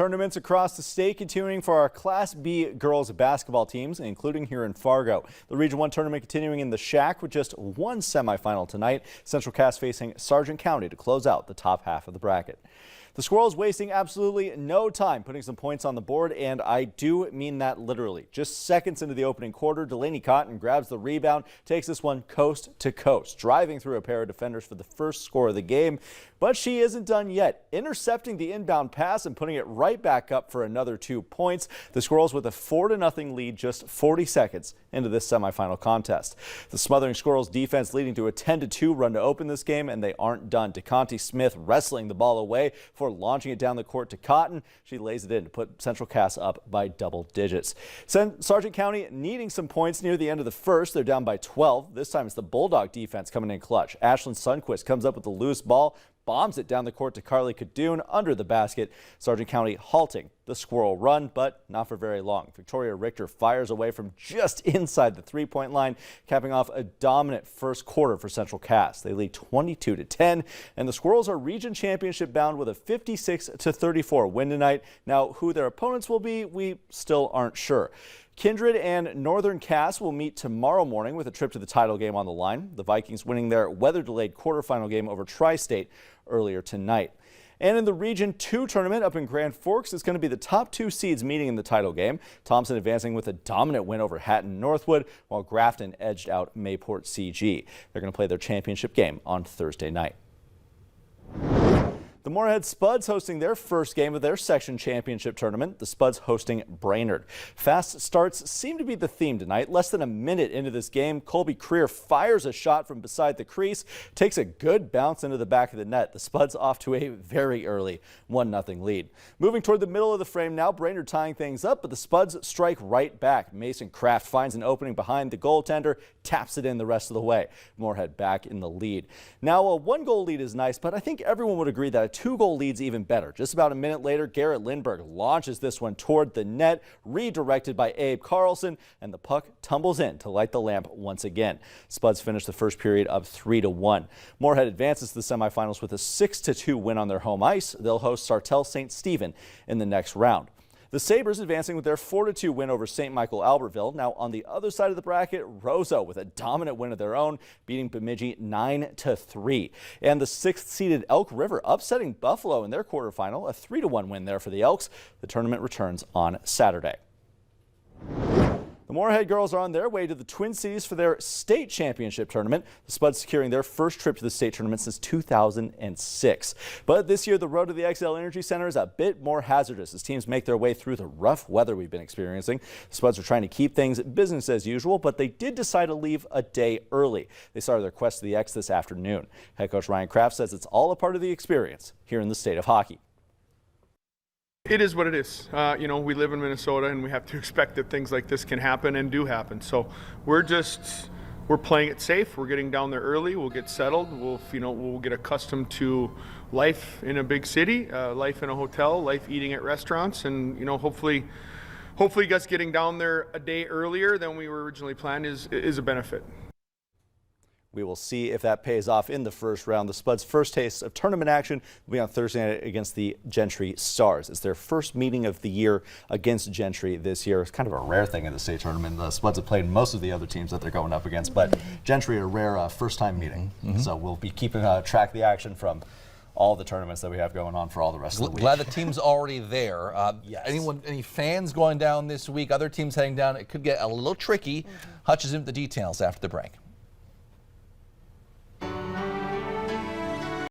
Tournaments across the state continuing for our Class B girls basketball teams, including here in Fargo. The Region 1 tournament continuing in the Shack with just one semifinal tonight. Central Cass facing Sargent County to close out the top half of the bracket. The Squirrels wasting absolutely no time putting some points on the board, and I do mean that literally. Just seconds into the opening quarter, Delaney Cotton grabs the rebound, takes this one coast to coast, driving through a pair of defenders for the first score of the game. But she isn't done yet, intercepting the inbound pass and putting it right back up for another 2 points. The Squirrels with a 4-0 lead just 40 seconds into this semifinal contest. The smothering Squirrels defense leading to a 10-2 run to open this game, and they aren't done. DeConti Smith wrestling the ball away before launching it down the court to Cotton. She lays it in to put Central Cass up by double digits. Sargent County needing some points near the end of the first. They're down by 12. This time it's the Bulldog defense coming in clutch. Ashlyn Sundquist comes up with the loose ball, bombs it down the court to Carly Cadoon under the basket. Sargent County halting the Squirrel run, but not for very long. Victoria Richter fires away from just inside the three-point line, capping off a dominant first quarter for Central Cass. They lead 22-10, and the Squirrels are region championship bound with a 56-34 win tonight. Now, who their opponents will be, we still aren't sure. Kindred and Northern Cass will meet tomorrow morning with a trip to the title game on the line. The Vikings winning their weather-delayed quarterfinal game over Tri-State earlier tonight. And in the Region 2 tournament up in Grand Forks, it's going to be the top 2 seeds meeting in the title game. Thompson advancing with a dominant win over Hatton Northwood, while Grafton edged out Mayport CG. They're going to play their championship game on Thursday night. The Moorhead Spuds hosting their first game of their section championship tournament. The Spuds hosting Brainerd. Fast starts seem to be the theme tonight. Less than a minute into this game, Colby Creer fires a shot from beside the crease, takes a good bounce into the back of the net. The Spuds off to a very early 1-0 lead. Moving toward the middle of the frame now, Brainerd tying things up, but the Spuds strike right back. Mason Kraft finds an opening behind the goaltender, taps it in the rest of the way. Moorhead back in the lead. Now, a 1-goal lead is nice, but I think everyone would agree that a 2-goal lead's even better. Just about a minute later, Garrett Lindberg launches this one toward the net, redirected by Abe Carlson, and the puck tumbles in to light the lamp once again. Spuds finish the first period up 3-1. Moorhead advances to the semifinals with a 6-2 win on their home ice. They'll host Sartell St. Stephen in the next round. The Sabres advancing with their 4-2 win over St. Michael Albertville. Now on the other side of the bracket, Roseau with a dominant win of their own, beating Bemidji 9-3. And the 6th-seeded Elk River upsetting Buffalo in their quarterfinal, a 3-1 win there for the Elks. The tournament returns on Saturday. The Moorhead girls are on their way to the Twin Cities for their state championship tournament. The Spuds securing their first trip to the state tournament since 2006. But this year, the road to the XL Energy Center is a bit more hazardous as teams make their way through the rough weather we've been experiencing. The Spuds are trying to keep things business as usual, but they did decide to leave a day early. They started their quest to the X this afternoon. Head coach Ryan Kraft says it's all a part of the experience here in the state of hockey. It is what it is. We live in Minnesota and we have to expect that things like this can happen and do happen. So we're playing it safe. We're getting down there early. We'll get settled. We'll get accustomed to life in a big city, life in a hotel, life eating at restaurants, and hopefully us getting down there a day earlier than we were originally planned is a benefit. We will see if that pays off in the first round. The Spuds' first taste of tournament action will be on Thursday night against the Gentry Stars. It's their first meeting of the year against Gentry this year. It's kind of a rare thing in the state tournament. The Spuds have played most of the other teams that they're going up against, but Gentry a rare first-time meeting. So we'll be keeping track of the action from all the tournaments that we have going on for all the rest of the week. Glad the team's already there. Yes. Any fans going down this week? Other teams heading down? It could get a little tricky. Hutch is in the details after the break.